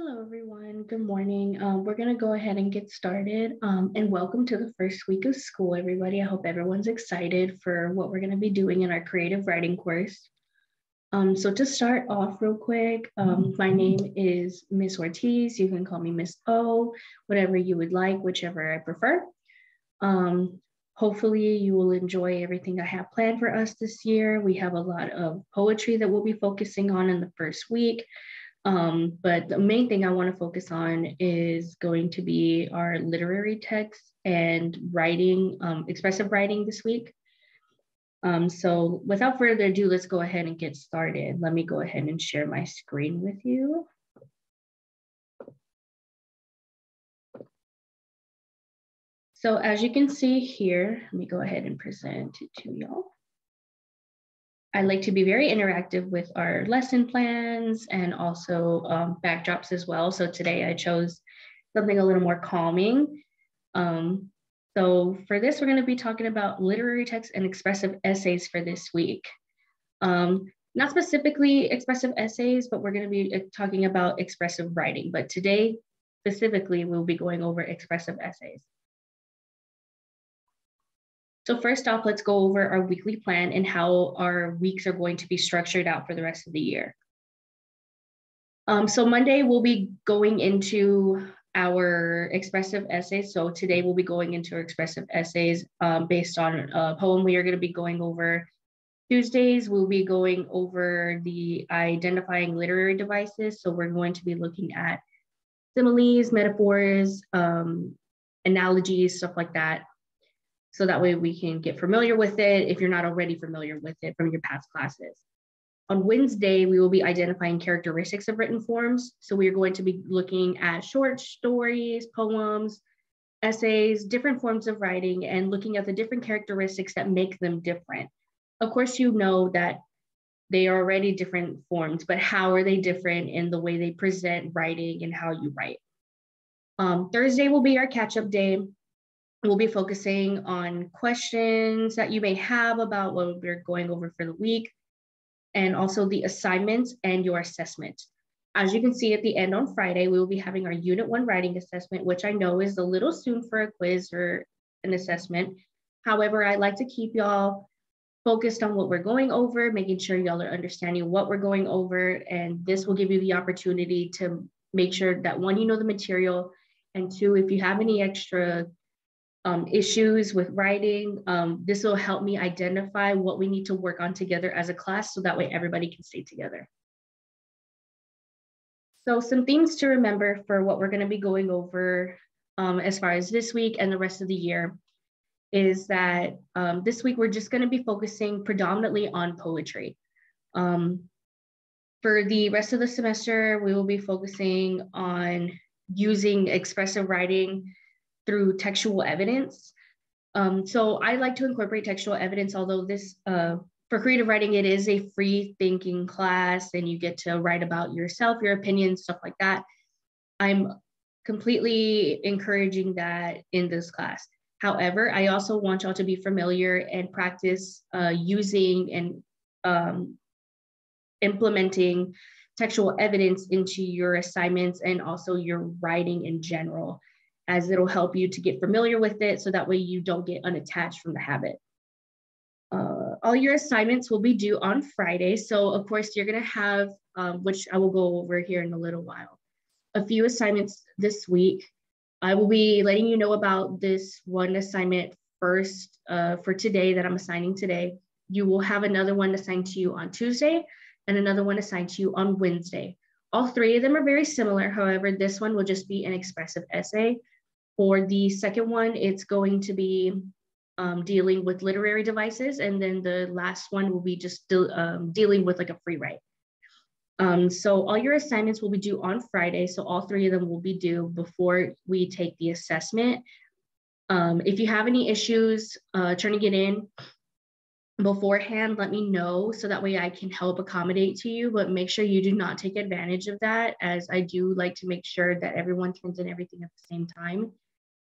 Hello, everyone. Good morning. We're going to go ahead and get started. And welcome to the first week of school, everybody. I hope everyone's excited for what we're going to be doing in our creative writing course. So to start off real quick, my name is Miss Ortiz. You can call me Miss O, whatever you would like, whichever I prefer. Hopefully you will enjoy everything I have planned for us this year. We have a lot of poetry that we'll be focusing on in the first week. But the main thing I want to focus on is going to be our literary text and writing, expressive writing this week. So without further ado, let's go ahead and get started. Let me go ahead and share my screen with you. So as you can see here, let me go ahead and present it to y'all. I like to be very interactive with our lesson plans and also backdrops as well. So today I chose something a little more calming. So for this, we're going to be talking about literary text and expressive essays for this week. Not specifically expressive essays, but we're going to be talking about expressive writing. But today, specifically, we'll be going over expressive essays. So first off, let's go over our weekly plan and how our weeks are going to be structured out for the rest of the year. So Monday, we'll be going into our expressive essays. So today we'll be going into our expressive essays based on a poem we are going to be going over. Tuesdays, we'll be going over the identifying literary devices. So we're going to be looking at similes, metaphors, analogies, stuff like that. So that way we can get familiar with it if you're not already familiar with it from your past classes. On Wednesday, we will be identifying characteristics of written forms. So we are going to be looking at short stories, poems, essays, different forms of writing, and looking at the different characteristics that make them different. Of course, you know that they are already different forms, but how are they different in the way they present writing and how you write? Thursday will be our catch-up day. We'll be focusing on questions that you may have about what we're going over for the week, and also the assignments and your assessment. As you can see at the end on Friday, we will be having our Unit 1 writing assessment, which I know is a little soon for a quiz or an assessment. However, I like to keep y'all focused on what we're going over, making sure y'all are understanding what we're going over, and this will give you the opportunity to make sure that one, you know the material, and two, if you have any extra issues with writing, this will help me identify what we need to work on together as a class so that way everybody can stay together. So some things to remember for what we're going to be going over as far as this week and the rest of the year is that this week we're just going to be focusing predominantly on poetry. For the rest of the semester, we will be focusing on using expressive writing through textual evidence. So I like to incorporate textual evidence, although this, for creative writing, it is a free thinking class and you get to write about yourself, your opinions, stuff like that. I'm completely encouraging that in this class. However, I also want y'all to be familiar and practice using and implementing textual evidence into your assignments and also your writing in general, as it'll help you to get familiar with it so that way you don't get unattached from the habit. All your assignments will be due on Friday. So of course you're gonna have, which I will go over here in a little while, a few assignments this week. I will be letting you know about this one assignment first for today that I'm assigning today. You will have another one assigned to you on Tuesday and another one assigned to you on Wednesday. All three of them are very similar. However, this one will just be an expressive essay. For the second one, it's going to be dealing with literary devices. And then the last one will be just dealing with like a free write. So all your assignments will be due on Friday. So all three of them will be due before we take the assessment. If you have any issues turning it in beforehand, let me know so that way I can help accommodate to you, but make sure you do not take advantage of that, as I do like to make sure that everyone turns in everything at the same time.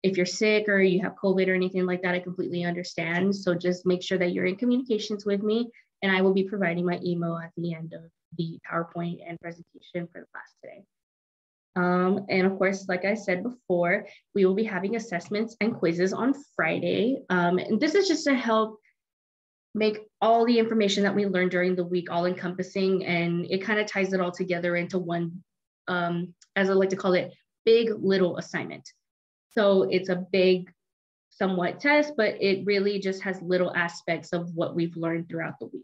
If you're sick or you have COVID or anything like that, I completely understand. So just make sure that you're in communications with me, and I will be providing my email at the end of the PowerPoint and presentation for the class today. And of course, like I said before, we will be having assessments and quizzes on Friday. And this is just to help make all the information that we learned during the week all encompassing, and it kind of ties it all together into one, as I like to call it, big little assignment. So it's a big, somewhat test, but it really just has little aspects of what we've learned throughout the week.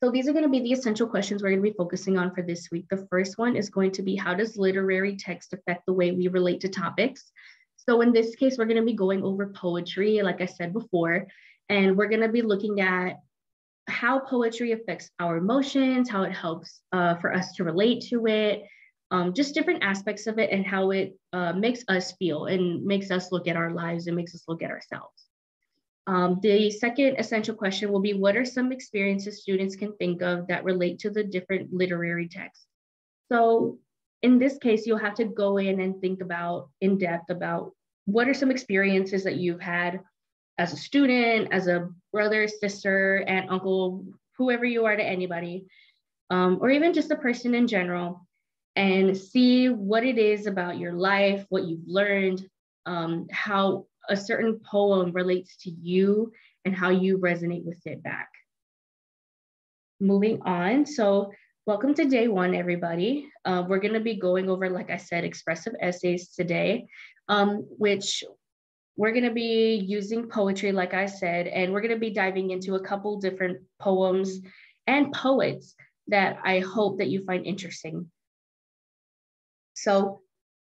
So these are going to be the essential questions we're going to be focusing on for this week. The first one is going to be, how does literary text affect the way we relate to topics? So in this case, we're going to be going over poetry, like I said before, and we're going to be looking at how poetry affects our emotions, how it helps for us to relate to it, just different aspects of it and how it makes us feel and makes us look at our lives and makes us look at ourselves. The second essential question will be, what are some experiences students can think of that relate to the different literary texts? So in this case, you'll have to go in and think about in depth about what are some experiences that you've had as a student, as a brother, sister, aunt, uncle, whoever you are to anybody, or even just a person in general, and see what it is about your life, what you've learned, how a certain poem relates to you and how you resonate with it back. Moving on, so welcome to day one, everybody. We're gonna be going over, like I said, expressive essays today, which we're gonna be using poetry, like I said, and we're gonna be diving into a couple different poems and poets that I hope that you find interesting. So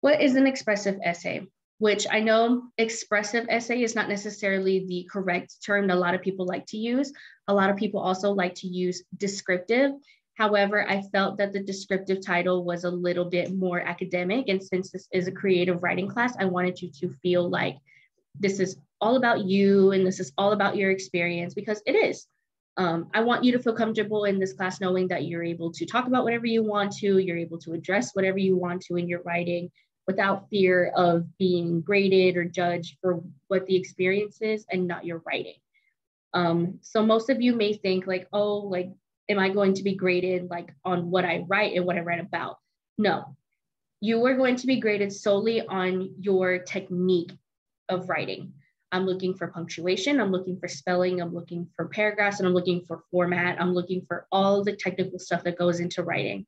what is an expressive essay? Which I know expressive essay is not necessarily the correct term that a lot of people like to use. A lot of people also like to use descriptive. However, I felt that the descriptive title was a little bit more academic. And since this is a creative writing class, I wanted you to feel like this is all about you and this is all about your experience, because it is. I want you to feel comfortable in this class knowing that you're able to talk about whatever you want to, you're able to address whatever you want to in your writing without fear of being graded or judged for what the experience is and not your writing. So most of you may think like, oh, like, am I going to be graded like on what I write and what I write about? No, you are going to be graded solely on your technique of writing. I'm looking for punctuation, I'm looking for spelling, I'm looking for paragraphs, and I'm looking for format. I'm looking for all the technical stuff that goes into writing.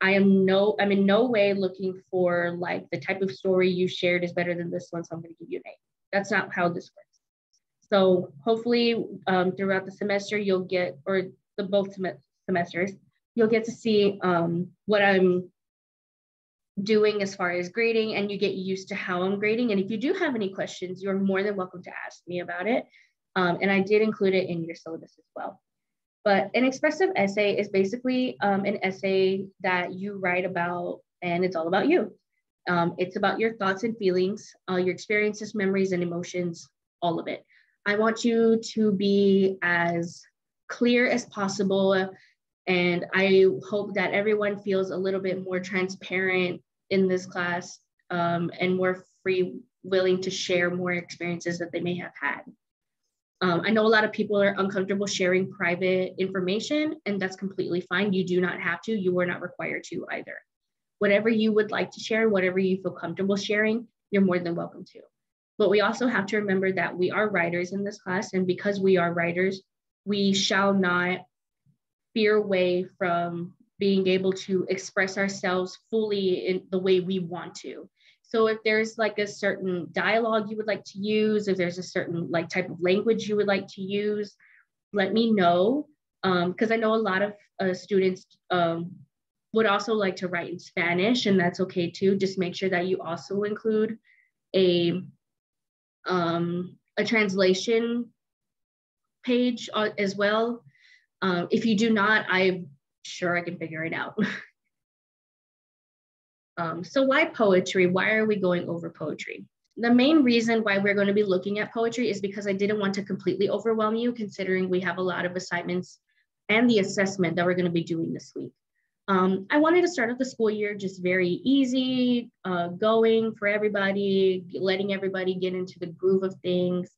I'm in no way looking for like the type of story you shared is better than this one, so I'm going to give you an A. That's not how this works. So hopefully throughout the semester you'll get, or the both semesters, you'll get to see what I'm doing as far as grading, and you get used to how I'm grading. And if you do have any questions, you're more than welcome to ask me about it. And I did include it in your syllabus as well. But an expressive essay is basically an essay that you write about, and it's all about you. It's about your thoughts and feelings, your experiences, memories, and emotions, all of it. I want you to be as clear as possible, and I hope that everyone feels a little bit more transparent in this class and more free, willing to share more experiences that they may have had. I know a lot of people are uncomfortable sharing private information, and that's completely fine. You do not have to, you are not required to either. Whatever you would like to share, whatever you feel comfortable sharing, you're more than welcome to. But we also have to remember that we are writers in this class, and because we are writers, we shall not veer away from being able to express ourselves fully in the way we want to. So if there's like a certain dialogue you would like to use, if there's a certain like type of language you would like to use, let me know. Because I know a lot of students would also like to write in Spanish, and that's okay too. Just make sure that you also include a translation page as well. If you do not, I'm sure I can figure it out. So why poetry? Why are we going over poetry? The main reason why we're going to be looking at poetry is because I didn't want to completely overwhelm you, considering we have a lot of assignments and the assessment that we're going to be doing this week. I wanted to start off the school year just very easy, going for everybody, letting everybody get into the groove of things.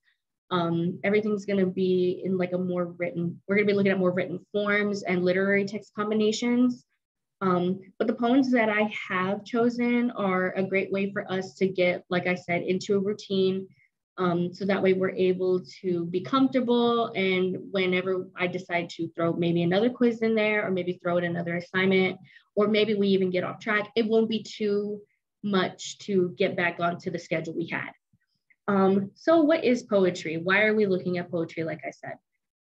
Everything's going to be in like a more written, we're going to be looking at more written forms and literary text combinations. But the poems that I have chosen are a great way for us to get, like I said, into a routine. So that way we're able to be comfortable. And whenever I decide to throw maybe another quiz in there, or maybe throw in another assignment, or maybe we even get off track, it won't be too much to get back onto the schedule we had. So what is poetry? Why are we looking at poetry, like I said?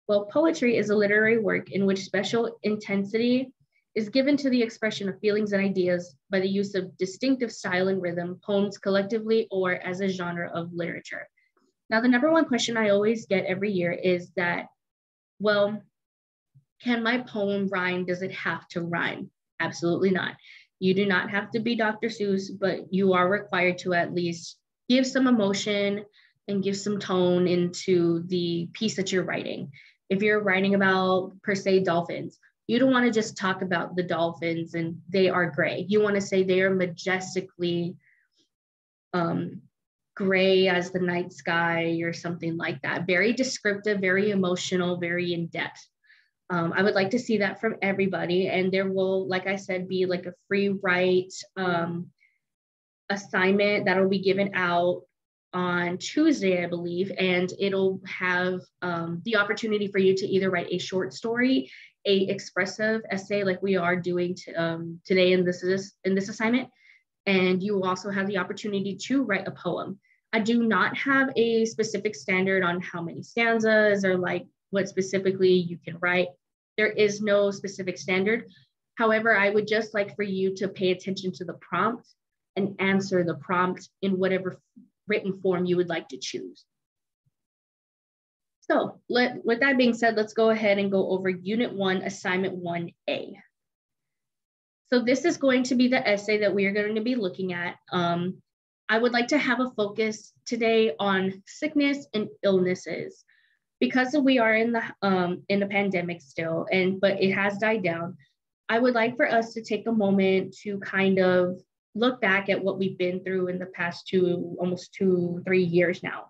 Well, poetry is a literary work in which special intensity is given to the expression of feelings and ideas by the use of distinctive style and rhythm, poems collectively or as a genre of literature. Now, the number one question I always get every year is that, well, can my poem rhyme? Does it have to rhyme? Absolutely not. You do not have to be Dr. Seuss, but you are required to at least give some emotion and give some tone into the piece that you're writing. If you're writing about, per se, dolphins, you don't want to just talk about the dolphins and they are gray. You want to say they are majestically gray as the night sky or something like that. Very descriptive, very emotional, very in-depth. I would like to see that from everybody. And there will, like I said, be like a free write assignment that'll be given out on Tuesday, I believe, and it'll have the opportunity for you to either write a short story, a expressive essay like we are doing today in this assignment, and you will also have the opportunity to write a poem. I do not have a specific standard on how many stanzas or like what specifically you can write. There is no specific standard. However, I would just like for you to pay attention to the prompt and answer the prompt in whatever written form you would like to choose. So with that being said, let's go ahead and go over Unit 1, Assignment 1A. So this is going to be the essay that we are going to be looking at. I would like to have a focus today on sickness and illnesses. Because we are in the pandemic still, but it has died down, I would like for us to take a moment to kind of look back at what we've been through in the past almost 2-3 years now,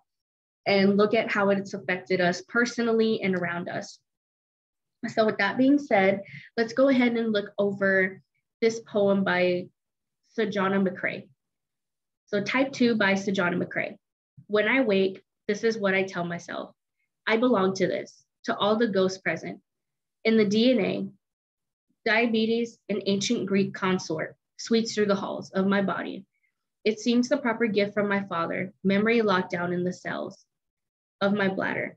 and look at how it's affected us personally and around us. So with that being said, let's go ahead and look over this poem by Sojourner McCrae. So Type 2 by Sojourner McCrae. When I wake, this is what I tell myself. I belong to this, to all the ghosts present. In the DNA, diabetes, an ancient Greek consort, sweeps through the halls of my body. It seems the proper gift from my father, memory locked down in the cells of my bladder.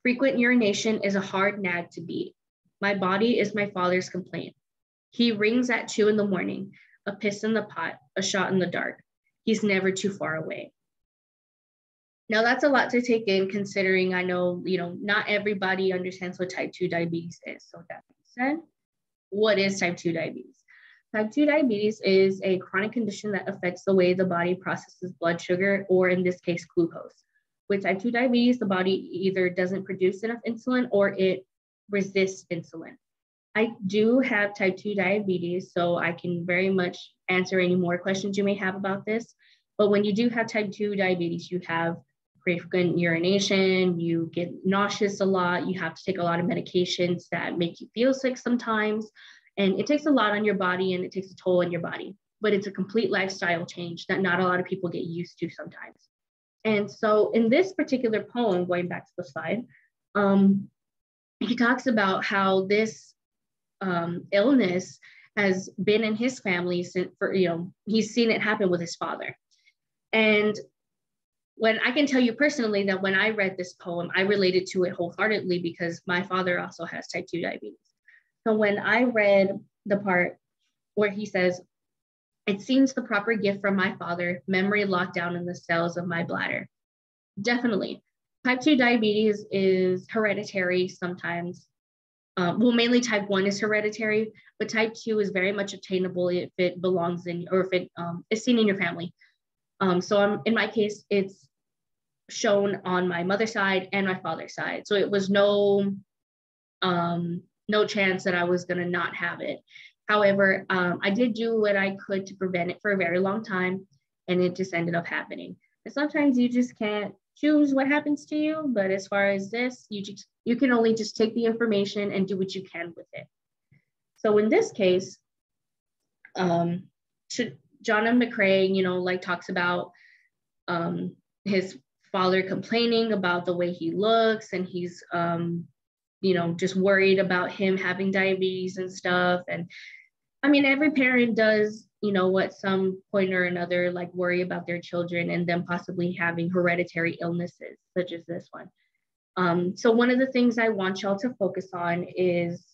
Frequent urination is a hard nag to beat. My body is my father's complaint. He rings at 2 a.m, a piss in the pot, a shot in the dark. He's never too far away. Now that's a lot to take in, considering I know, not everybody understands what type 2 diabetes is. So that being said, what is type 2 diabetes? Type 2 diabetes is a chronic condition that affects the way the body processes blood sugar, or in this case, glucose. With type 2 diabetes, the body either doesn't produce enough insulin or it resists insulin. I do have type 2 diabetes, so I can very much answer any more questions you may have about this. But when you do have type 2 diabetes, you have frequent urination, you get nauseous a lot, you have to take a lot of medications that make you feel sick sometimes, and it takes a lot on your body and it takes a toll on your body, but it's a complete lifestyle change that not a lot of people get used to sometimes. And so in this particular poem, going back to the slide, he talks about how this illness has been in his family since, he's seen it happen with his father. And when I can tell you personally that when I read this poem, I related to it wholeheartedly because my father also has type 2 diabetes. So when I read the part where he says, it seems the proper gift from my father, memory locked down in the cells of my bladder. Definitely. Type 2 diabetes is hereditary sometimes. Mainly type 1 is hereditary, but type 2 is very much attainable if it belongs in, or if it is seen in your family. So in my case, it's shown on my mother's side and my father's side. So it was no chance that I was gonna not have it. However, I did do what I could to prevent it for a very long time, and it just ended up happening. And sometimes you just can't choose what happens to you, but as far as this, you can only just take the information and do what you can with it. So in this case, John and McCrae, you know, like talks about his father complaining about the way he looks, and he's, you know, just worried about him having diabetes and stuff. And I mean, every parent does, you know, at some point or another, like worry about their children and them possibly having hereditary illnesses, such as this one. So one of the things I want y'all to focus on is,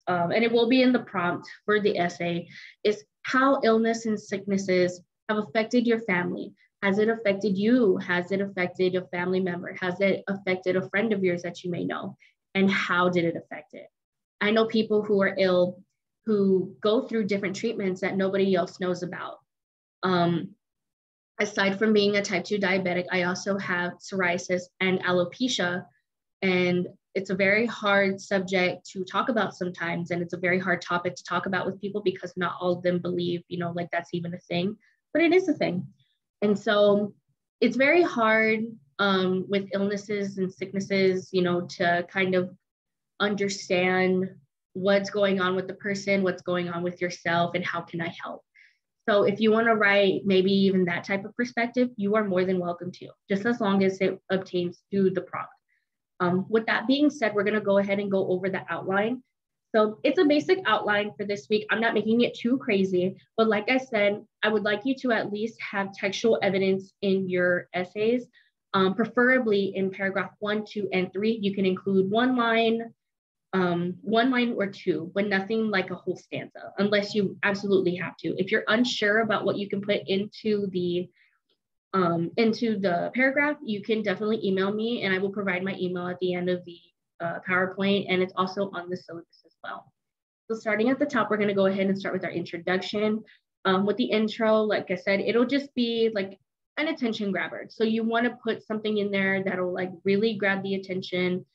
and it will be in the prompt for the essay, is how illness and sicknesses have affected your family. Has it affected you? Has it affected a family member? Has it affected a friend of yours that you may know? And how did it affect it? I know people who are ill who go through different treatments that nobody else knows about. Aside from being a type 2 diabetic, I also have psoriasis and alopecia, and it's a very hard subject to talk about sometimes, and it's a very hard topic to talk about with people because not all of them believe, you know, like that's even a thing, but it is a thing. And so it's very hard with illnesses and sicknesses, you know, to kind of understand what's going on with the person, what's going on with yourself, and how can I help? So if you want to write maybe even that type of perspective, you are more than welcome to, just as long as it obtains through the prompt. With that being said, we're going to go ahead and go over the outline. So it's a basic outline for this week. I'm not making it too crazy, but like I said, I would like you to at least have textual evidence in your essays, preferably in paragraph 1, 2, and 3. You can include one line or two, but nothing like a whole stanza, unless you absolutely have to. If you're unsure about what you can put into the paragraph, you can definitely email me, and I will provide my email at the end of the PowerPoint, and it's also on the syllabus as well. So starting at the top, we're going to go ahead and start with our introduction. With the intro, like I said, it'll just be like an attention grabber. So you want to put something in there that'll like really grab the attention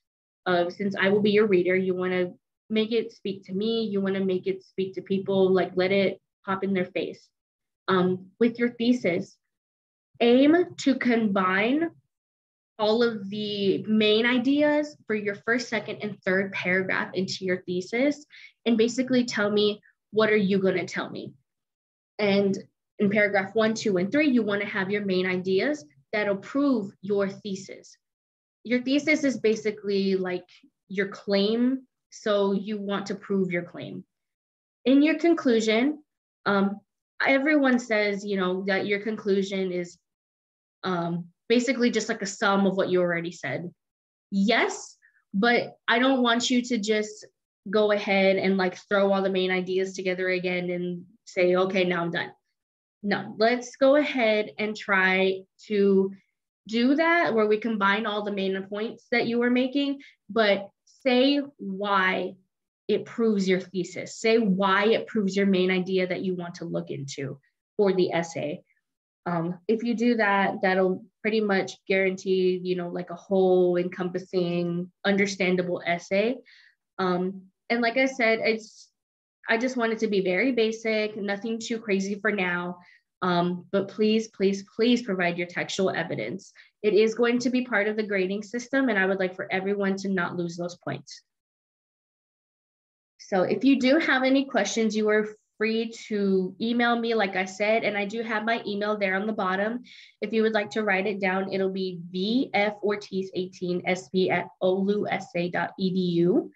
of, since I will be your reader, you want to make it speak to me. You want to make it speak to people, like let it pop in their face. With your thesis, aim to combine all of the main ideas for your first, second, and third paragraph into your thesis, and basically tell me, what are you going to tell me? And in paragraph 1, 2, and 3, you want to have your main ideas that'll prove your thesis. Your thesis is basically like your claim, so you want to prove your claim. In your conclusion, everyone says, you know, that your conclusion is basically just like a sum of what you already said. Yes, but I don't want you to just go ahead and like throw all the main ideas together again and say, okay, now I'm done. No, let's go ahead and try to do that where we combine all the main points that you were making, but say why it proves your thesis. Say why it proves your main idea that you want to look into for the essay. If you do that, that'll pretty much guarantee, you know, like a whole encompassing, understandable essay. And like I said, I just want it to be very basic, nothing too crazy for now. But please, please, please provide your textual evidence. It is going to be part of the grading system, and I would like for everyone to not lose those points. So if you do have any questions, you are free to email me, like I said, and I do have my email there on the bottom. If you would like to write it down, it'll be VFOrtiz18sp@olusa.edu.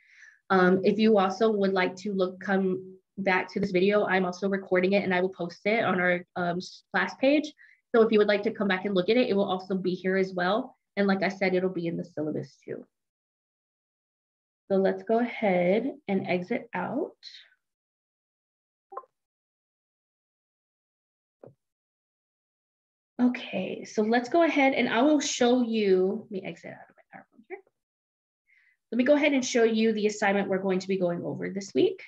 If you also would like to come back to this video, I'm also recording it and I will post it on our class page. So if you would like to come back and look at it, it will also be here as well. And like I said, it'll be in the syllabus too. So let's go ahead and exit out. Okay, so let's go ahead and I will show you, let me exit out of my PowerPoint here. Let me go ahead and show you the assignment we're going to be going over this week.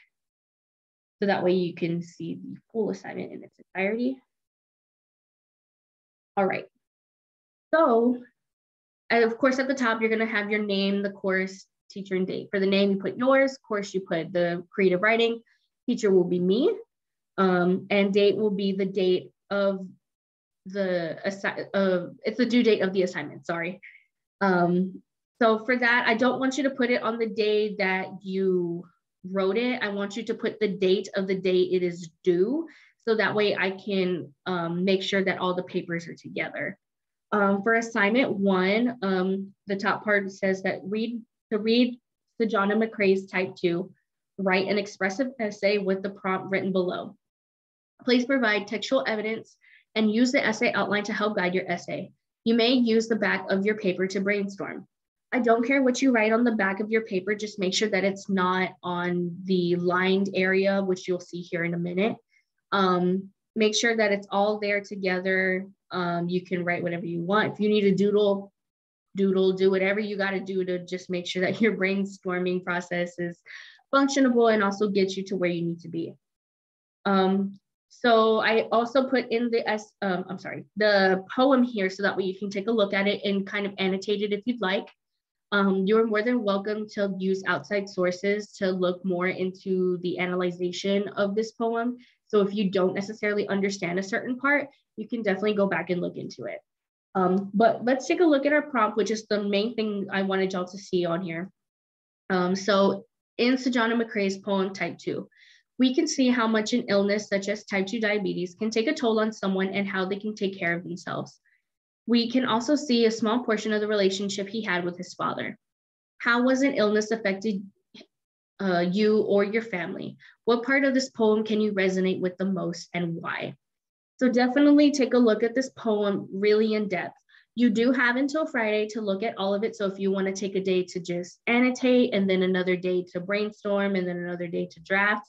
So that way you can see the full assignment in its entirety. All right, so of course at the top, you're gonna have your name, the course, teacher, and date. For the name, you put yours, course, you put the creative writing, teacher will be me, and date will be the date of it's the due date of the assignment, sorry. So for that, I don't want you to put it on the day that you wrote it, I want you to put the date of the day it is due. So that way I can make sure that all the papers are together. For assignment 1, the top part says that read Sejana McCrae's type 2, write an expressive essay with the prompt written below. Please provide textual evidence and use the essay outline to help guide your essay. You may use the back of your paper to brainstorm. I don't care what you write on the back of your paper, just make sure that it's not on the lined area, which you'll see here in a minute. Make sure that it's all there together. You can write whatever you want. If you need a doodle, do whatever you got to do to just make sure that your brainstorming process is functionable and also gets you to where you need to be. So I also put in the poem here so that way you can take a look at it and kind of annotate it if you'd like. You're more than welcome to use outside sources to look more into the analyzation of this poem. So if you don't necessarily understand a certain part, you can definitely go back and look into it. But let's take a look at our prompt, which is the main thing I wanted y'all to see on here. So in Sejana McCrae's poem, Type 2, we can see how much an illness such as type 2 diabetes can take a toll on someone and how they can take care of themselves. We can also see a small portion of the relationship he had with his father. How was an illness affected you or your family? What part of this poem can you resonate with the most and why? So definitely take a look at this poem really in depth. You do have until Friday to look at all of it. So if you want to take a day to just annotate and then another day to brainstorm and then another day to draft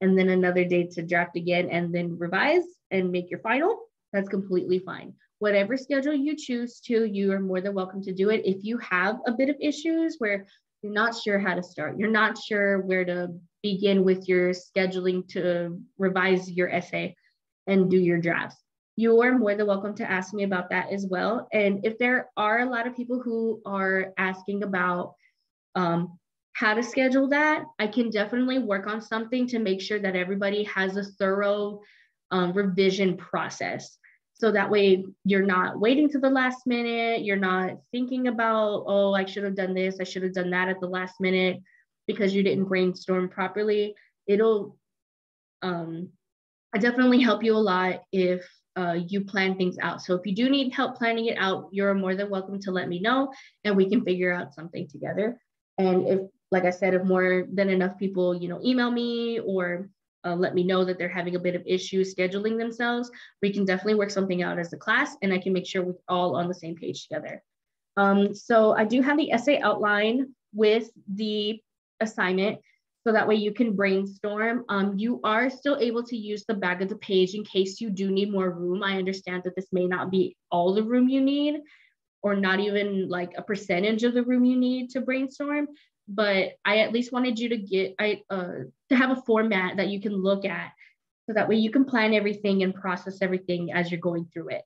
and then another day to draft again and then revise and make your final, that's completely fine. Whatever schedule you choose to, you are more than welcome to do it. If you have a bit of issues where you're not sure how to start, you're not sure where to begin with your scheduling to revise your essay and do your drafts, you are more than welcome to ask me about that as well. And if there are a lot of people who are asking about how to schedule that, I can definitely work on something to make sure that everybody has a thorough revision process. So that way you're not waiting to the last minute, you're not thinking about, oh, I should have done this, I should have done that at the last minute because you didn't brainstorm properly. It'll definitely help you a lot if you plan things out. So if you do need help planning it out, you're more than welcome to let me know and we can figure out something together. And if, like I said, if more than enough people, email me or let me know that they're having a bit of issues scheduling themselves, we can definitely work something out as a class and I can make sure we're all on the same page together. So I do have the essay outline with the assignment, so that way you can brainstorm. You are still able to use the back of the page in case you do need more room. I understand that this may not be all the room you need, or not even like a percentage of the room you need to brainstorm, but I at least wanted you to have a format that you can look at, so that way you can plan everything and process everything as you're going through it.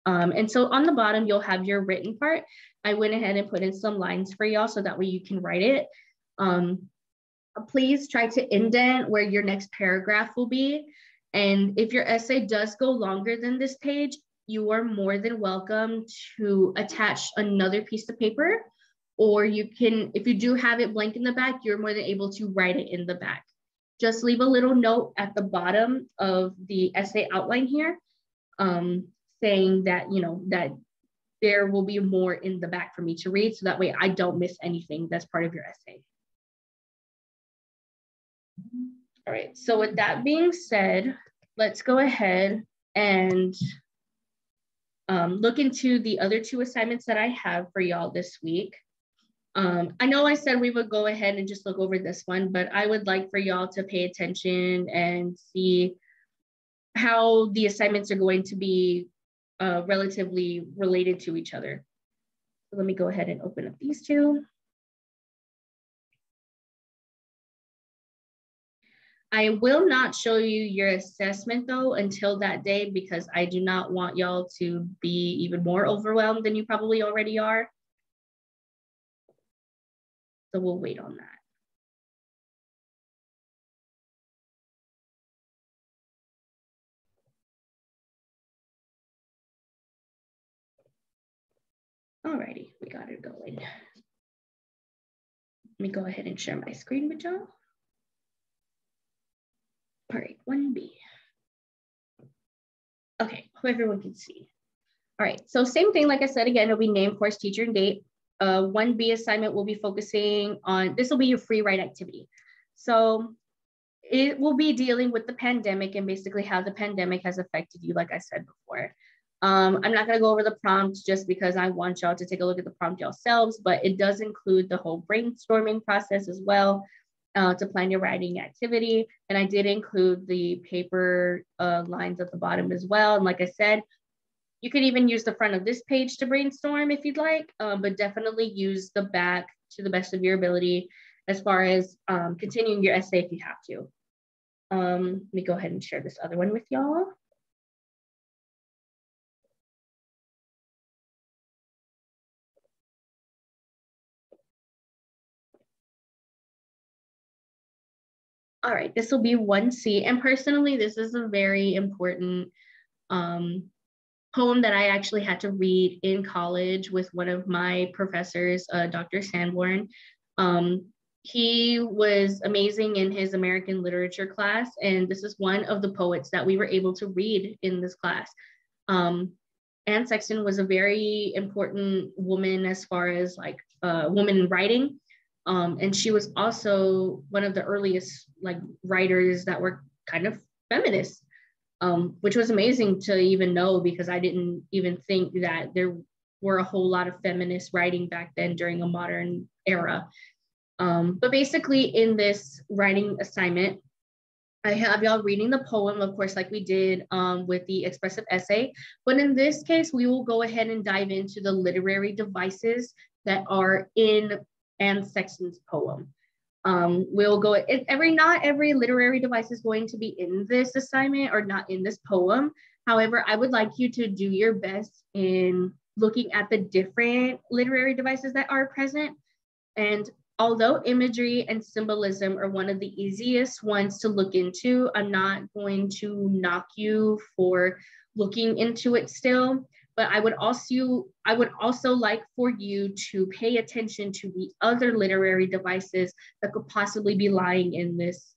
And so on the bottom, you'll have your written part. I went ahead and put in some lines for y'all so that way you can write it. Please try to indent where your next paragraph will be. And if your essay does go longer than this page, you are more than welcome to attach another piece of paper, or you can, if you do have it blank in the back, you're more than able to write it in the back. Just leave a little note at the bottom of the essay outline here, saying that, that there will be more in the back for me to read, so that way I don't miss anything that's part of your essay. All right, so with that being said, let's go ahead and look into the other 2 assignments that I have for y'all this week. I know I said we would go ahead and just look over this one, but I would like for y'all to pay attention and see how the assignments are going to be relatively related to each other. So let me go ahead and open up these 2. I will not show you your assessment though until that day, because I do not want y'all to be even more overwhelmed than you probably already are. So we'll wait on that. Alrighty, we got it going. Let me go ahead and share my screen with y'all. All right, 1B. Okay, hope everyone can see. All right, so same thing, like I said, again, it'll be name, course, teacher, and date. 1B assignment will be focusing on, this will be your free write activity. So it will be dealing with the pandemic and basically how the pandemic has affected you, like I said before. I'm not gonna go over the prompt just because I want y'all to take a look at the prompt yourselves, but it does include the whole brainstorming process as well to plan your writing activity. And I did include the paper lines at the bottom as well. And like I said, you could even use the front of this page to brainstorm if you'd like, but definitely use the back to the best of your ability as far as continuing your essay if you have to. Let me go ahead and share this other one with y'all. All right, this will be 1C. And personally, this is a very important poem that I actually had to read in college with one of my professors, Dr. Sanborn. He was amazing in his American literature class, and this is one of the poets that we were able to read in this class. Anne Sexton was a very important woman as far as like woman in writing. And she was also one of the earliest like writers that were kind of feminist, which was amazing to even know because I didn't even think that there were a whole lot of feminist writing back then during a modern era. But basically in this writing assignment, I have y'all reading the poem, of course, like we did with the expressive essay. But in this case, we will go ahead and dive into the literary devices that are in Anne Sexton's poem. We'll go, not every literary device is going to be in this assignment or not in this poem. However, I would like you to do your best in looking at the different literary devices that are present. And although imagery and symbolism are one of the easiest ones to look into, I'm not going to knock you for looking into it still, but I would also like for you to pay attention to the other literary devices that could possibly be lying in this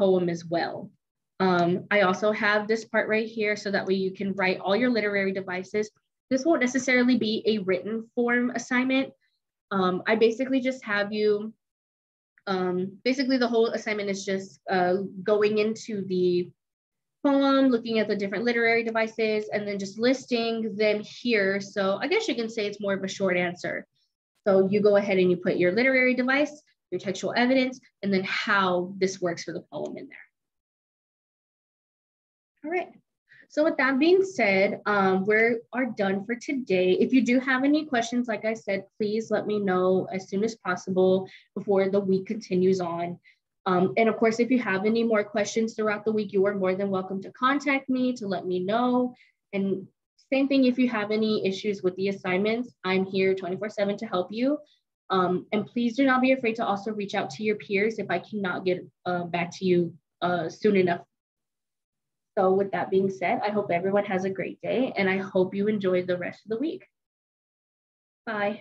poem as well. I also have this part right here so that way you can write all your literary devices. This won't necessarily be a written form assignment. I basically just have you, basically the whole assignment is just going into the poem, looking at the different literary devices, and then just listing them here. So I guess you can say it's more of a short answer. So you go ahead and you put your literary device, your textual evidence, and then how this works for the poem in there. All right. So with that being said, we are done for today. If you do have any questions, like I said, please let me know as soon as possible before the week continues on. And of course, if you have any more questions throughout the week, you are more than welcome to contact me to let me know. And same thing, if you have any issues with the assignments, I'm here 24/7 to help you. And please do not be afraid to also reach out to your peers if I cannot get back to you soon enough. So with that being said, I hope everyone has a great day and I hope you enjoy the rest of the week. Bye.